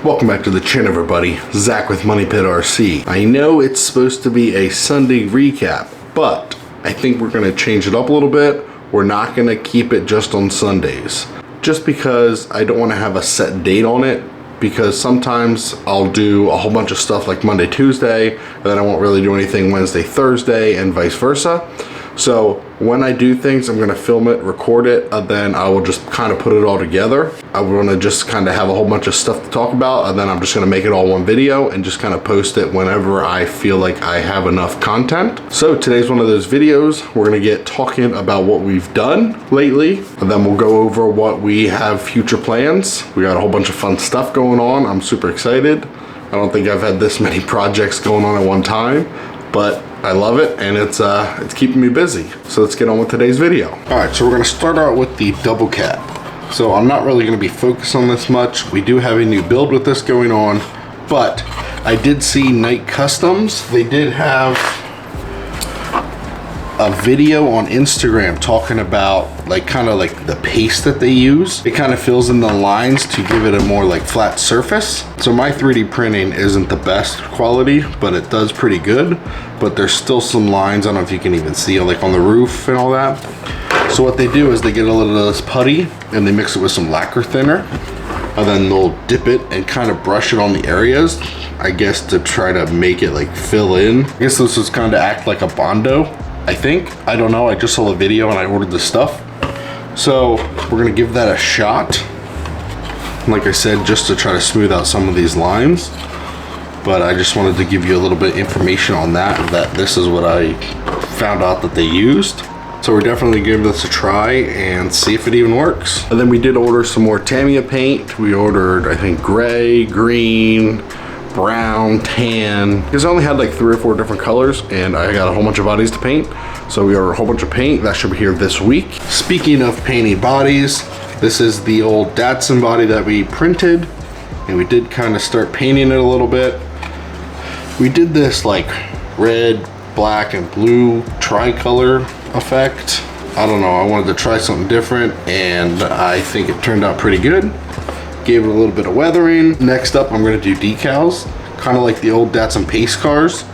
Welcome back to the channel, everybody. Zach with Money Pit RC. I know it's supposed to be a Sunday recap, but I think we're gonna change it up a little bit. We're not gonna keep it just on Sundays. Just because I don't wanna have a set date on it, because sometimes I'll do a whole bunch of stuff like Monday, Tuesday, and then I won't really do anything Wednesday, Thursday, and vice versa. So when I do things, I'm gonna film it, record it, and then I will just kind of put it all together. I wanna just kind of have a whole bunch of stuff to talk about, and then I'm just gonna make it all one video and just kind of post it whenever I feel like I have enough content. So today's one of those videos. We're gonna get talking about what we've done lately, and then we'll go over what we have future plans. We got a whole bunch of fun stuff going on. I'm super excited. I don't think I've had this many projects going on at one time, but I love it, and it's keeping me busy. So let's get on with today's video. All right, so we're gonna start out with the double cap. So I'm not really gonna be focused on this much. We do have a new build with this going on, but I did see Night Customs. They did have a video on Instagram talking about kind of like the paste that they use. It kind of fills in the lines to give it a more like flat surface. So my 3D printing isn't the best quality, but it does pretty good. But there's still some lines, I don't know if you can even see, like on the roof and all that. So what they do is they get a little of this putty and they mix it with some lacquer thinner, and then they'll dip it and kind of brush it on the areas, I guess, to try to make it like fill in. I guess this is kind of act like a Bondo, I think. I don't know, I just saw the video and I ordered the stuff. So we're gonna give that a shot. Like I said, just to try to smooth out some of these lines. But I just wanted to give you a little bit of information on that this is what I found out that they used. So we're definitely giving this a try and see if it even works. And then we did order some more Tamiya paint. We ordered, I think, gray, green, brown, tan, because I only had like 3 or 4 different colors, and I got a whole bunch of bodies to paint. So we ordered a whole bunch of paint. That should be here this week. Speaking of painting bodies, this is the old Datsun body that we printed, and we did kind of start painting it a little bit. We did this like red, black, and blue tricolor effect. I don't know, I wanted to try something different, and I think it turned out pretty good. Gave it a little bit of weathering. Next up, I'm gonna do decals, kind of like the old Datsun pace cars.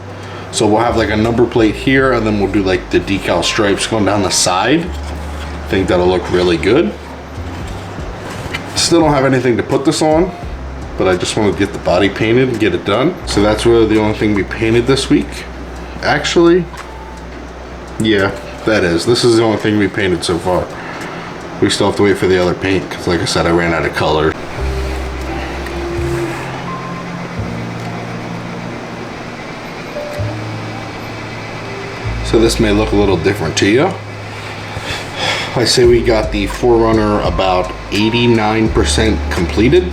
So we'll have like a number plate here, and then we'll do like the decal stripes going down the side. I think that'll look really good. Still don't have anything to put this on, but I just want to get the body painted and get it done. So that's really the only thing we painted this week. Actually, yeah, this is the only thing we painted so far. We still have to wait for the other paint, because like I said, I ran out of color. So this may look a little different to you. I say we got the 4Runner about 89% completed.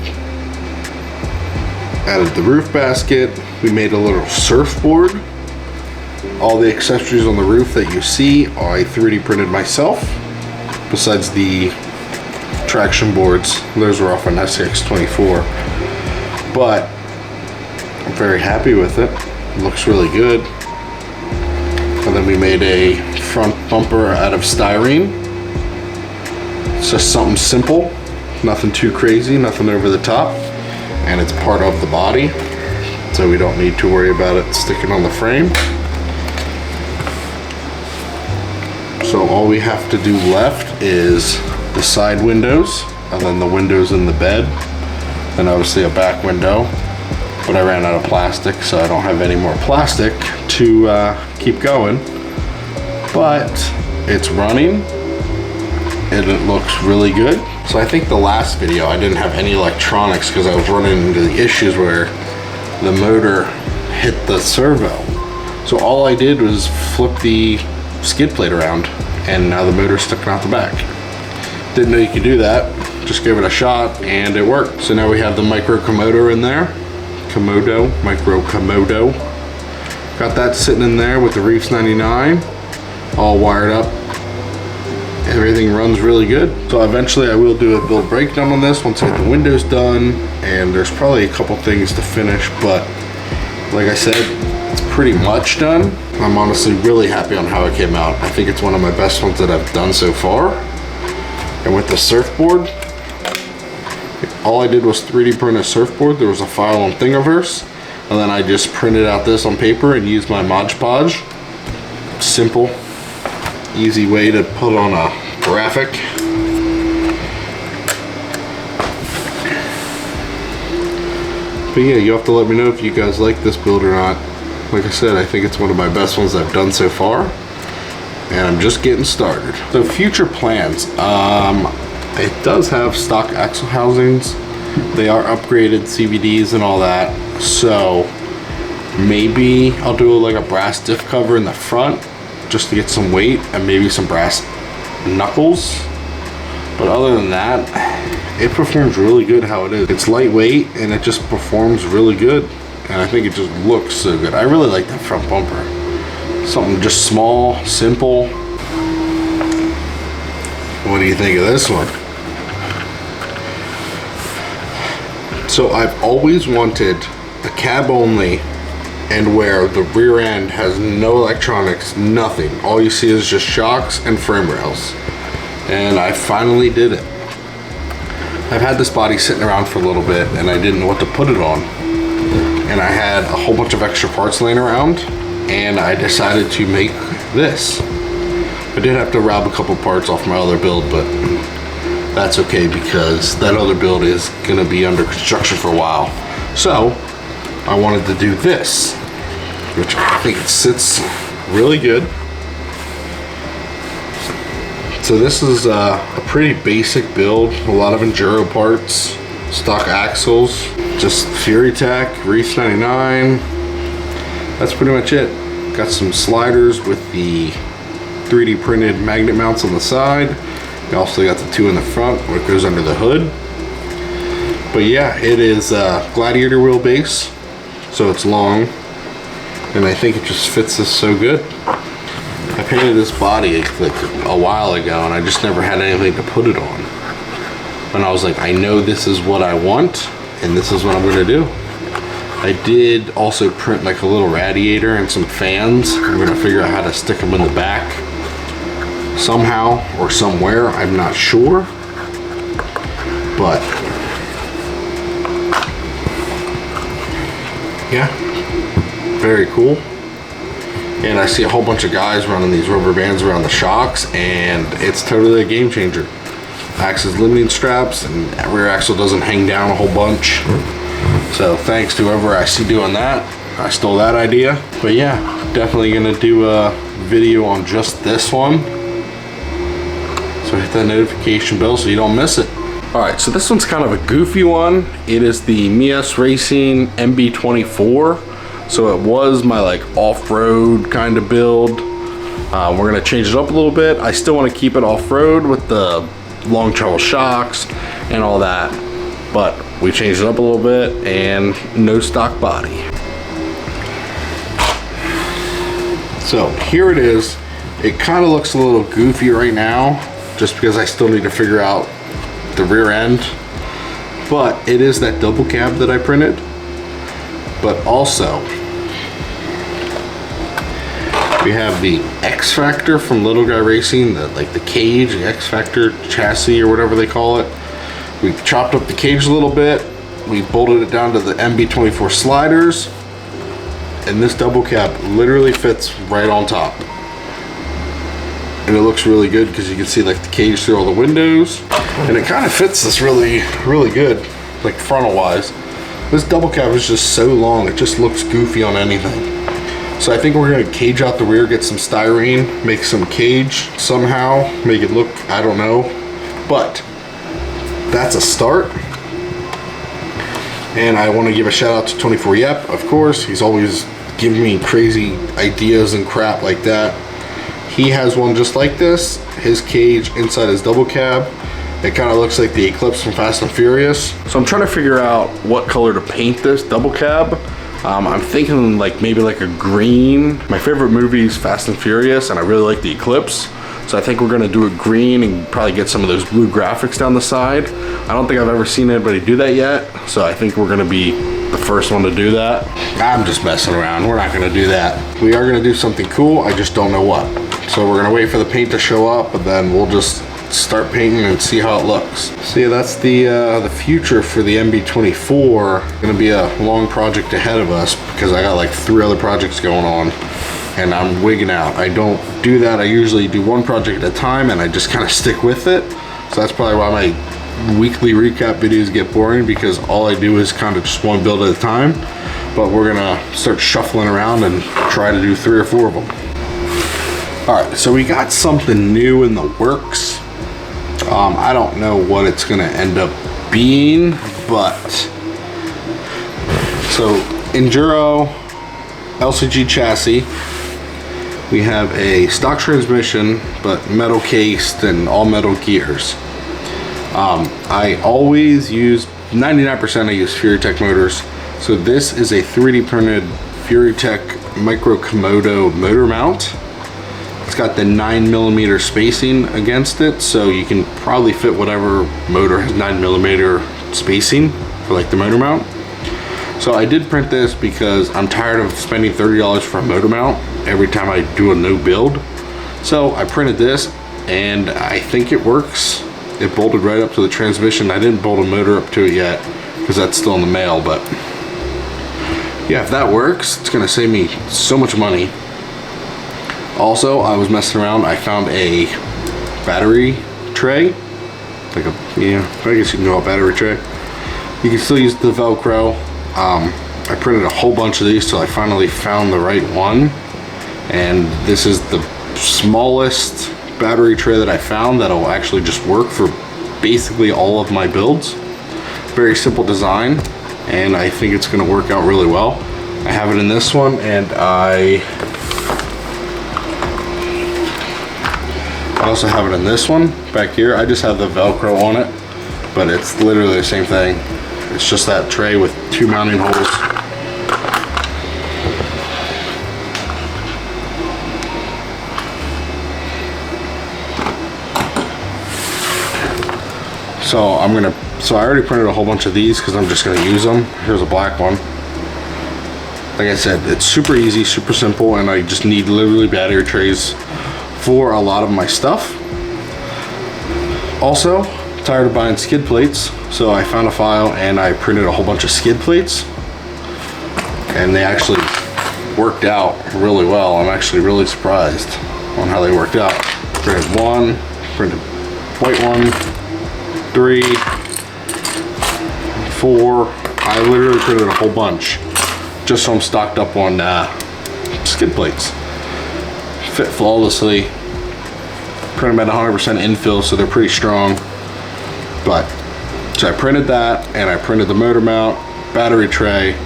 Added the roof basket. We made a little surfboard. All the accessories on the roof that you see, I 3D printed myself. Besides the traction boards, those were off an Ep.24. But I'm very happy with it. It looks really good. And then we made a front bumper out of styrene. It's just something simple, nothing too crazy, nothing over the top. And it's part of the body, so we don't need to worry about it sticking on the frame. So all we have to do left is the side windows, and then the windows in the bed, and obviously a back window. But I ran out of plastic, so I don't have any more plastic to keep going. But it's running, and it looks really good. So I think the last video I didn't have any electronics because I was running into the issues where the motor hit the servo. So all I did was flip the skid plate around, and now the motor's sticking out the back. Didn't know you could do that. Just gave it a shot and it worked. So now we have the micro Komodo in there. Micro Komodo. Got that sitting in there with the Reefs 99 all wired up. Everything runs really good. So eventually I will do a build breakdown on this once I get the windows done, and there's probably a couple things to finish, but like I said, it's pretty much done. I'm honestly really happy on how it came out. I think it's one of my best ones that I've done so far. And with the surfboard, All I did was 3D print a surfboard. There was a file on Thingiverse, and then I just printed out this on paper and used my Mod Podge. Simple, easy way to put on a graphic. But yeah, you have to let me know if you guys like this build or not. Like I said, I think it's one of my best ones I've done so far, and I'm just getting started. So future plans, it does have stock axle housings. They are upgraded CVDs and all that. So maybe I'll do like a brass diff cover in the front just to get some weight, and maybe some brass knuckles. But other than that, it performs really good how it is. It's lightweight and it just performs really good. And I think it just looks so good. I really like that front bumper. Something just small, simple. What do you think of this one? So I've always wanted a cab only, and where the rear end has no electronics, nothing. All you see is just shocks and frame rails. And I finally did it. I've had this body sitting around for a little bit and I didn't know what to put it on. And I had a whole bunch of extra parts laying around, and I decided to make this. I did have to rob a couple parts off my other build, but that's okay because that other build is gonna be under construction for a while. So I wanted to do this, which I think it sits really good. So this is a pretty basic build, a lot of enduro parts, stock axles, just Fury Tech, Reese 99. That's pretty much it. Got some sliders with the 3D printed magnet mounts on the side. You also got the two in the front where it goes under the hood. But yeah, it is a Gladiator wheelbase, so it's long, and I think it just fits this so good. I painted this body like a while ago, and I just never had anything to put it on. And I was like, I know this is what I want, and this is what I'm gonna do. I did also print like a little radiator and some fans. I'm gonna figure out how to stick them in the back somehow or somewhere, I'm not sure. But yeah, very cool. And I see a whole bunch of guys running these rubber bands around the shocks, and it's totally a game changer. Acts as limiting straps, and that rear axle doesn't hang down a whole bunch. So thanks to whoever I see doing that. I stole that idea. But yeah, definitely gonna do a video on just this one. So hit that notification bell so you don't miss it. All right, so this one's kind of a goofy one. It is the Mies Racing MB24. So it was my like off-road kind of build. We're gonna change it up a little bit. I still wanna keep it off-road with the long travel shocks and all that, but we changed it up a little bit, and no stock body. So here it is. It kind of looks a little goofy right now, just because I still need to figure out the rear end, but it is that double cab that I printed. But also we have the X Factor from Little Guy Racing, like the cage, the X Factor chassis or whatever they call it. We chopped up the cage a little bit. We bolted it down to the MB24 sliders, and this double cab literally fits right on top. And it looks really good because you can see like the cage through all the windows, and it kind of fits this really, really good, like frontal wise. This double cab is just so long, it just looks goofy on anything. So I think we're gonna cage out the rear, get some styrene, make some cage somehow, make it look, I don't know. But that's a start. And I wanna give a shout out to 24 Yep, of course. He's always giving me crazy ideas and crap like that. He has one just like this, his cage inside his double cab. It kind of looks like the Eclipse from Fast and Furious. So I'm trying to figure out what color to paint this double cab. I'm thinking like maybe like a green. My favorite movie is Fast and Furious, and I really like the Eclipse. So I think we're gonna do a green and probably get some of those blue graphics down the side. I don't think I've ever seen anybody do that yet. So I think we're gonna be the first one to do that. I'm just messing around, we're not gonna do that. We are gonna do something cool, I just don't know what. So we're gonna wait for the paint to show up, and then we'll just start painting and see how it looks. So yeah, that's the future for the MB24. Gonna be a long project ahead of us because I got like 3 other projects going on and I'm wigging out. I don't do that. I usually do one project at a time and I just kind of stick with it. So that's probably why my weekly recap videos get boring, because all I do is kind of just one build at a time. But we're gonna start shuffling around and try to do 3 or 4 of them. All right, so we got something new in the works. I don't know what it's gonna end up being, but so Enduro LCG chassis. We have a stock transmission, but metal cased and all metal gears. I always use 99%. I use FuriTech motors. So this is a 3D printed FuriTech Micro Komodo motor mount. It's got the 9mm spacing against it, so you can probably fit whatever motor has 9mm spacing for like the motor mount. So I did print this because I'm tired of spending $30 for a motor mount every time I do a new build. So I printed this and I think it works. It bolted right up to the transmission. I didn't bolt a motor up to it yet because that's still in the mail, but yeah, if that works, it's gonna save me so much money. Also, I was messing around, I found a battery tray, like a, yeah, I guess you can call it a battery tray. You can still use the Velcro. I printed a whole bunch of these till I finally found the right one. And this is the smallest battery tray that I found that'll actually just work for basically all of my builds. Very simple design, and I think it's gonna work out really well. I have it in this one, and I also have it in this one back here. I just have the Velcro on it, but it's literally the same thing. It's just that tray with 2 mounting holes. So I already printed a whole bunch of these because I'm just gonna use them. Here's a black one. Like I said, it's super easy, super simple, and I just need literally battery trays for a lot of my stuff. Also, tired of buying skid plates, so I found a file and I printed a whole bunch of skid plates, and they actually worked out really well. I'm actually really surprised on how they worked out. Printed 1, printed white one, 3, 4. I literally printed a whole bunch just so I'm stocked up on skid plates. Fit flawlessly. Print them at 100% infill, so they're pretty strong. But so I printed that, and I printed the motor mount, battery tray,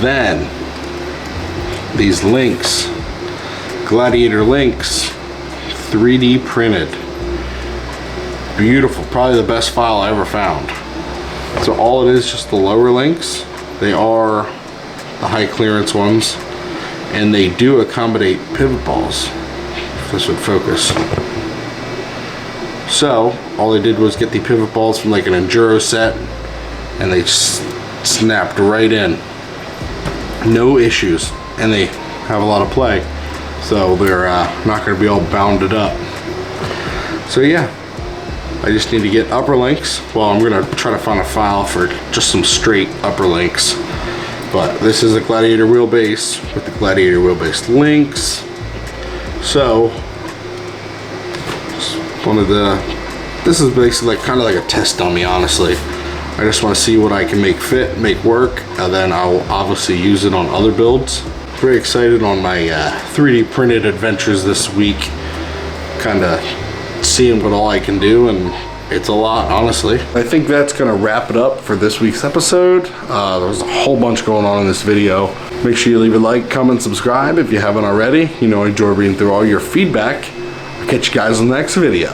then these links, Gladiator links, 3D printed. Beautiful, probably the best file I ever found. So all it is, just the lower links. They are the high clearance ones, and they do accommodate pivot balls, if this would focus. So all they did was get the pivot balls from like an Enduro set, and they snapped right in, no issues, and they have a lot of play, so they're not going to be all bounded up. So yeah, I just need to get upper links. Well, I'm going to try to find a file for just some straight upper links, but this is a Gladiator wheelbase with the Gladiator wheelbase links. So this is basically like kind of like a test dummy, honestly. I just want to see what I can make fit, make work, and then I'll obviously use it on other builds. Very excited on my 3D printed adventures this week. Kind of seeing what all I can do, and it's a lot, honestly. I think that's gonna wrap it up for this week's episode. There's a whole bunch going on in this video. Make sure you leave a like, comment, subscribe if you haven't already. You know, I enjoy reading through all your feedback. I'll catch you guys in the next video.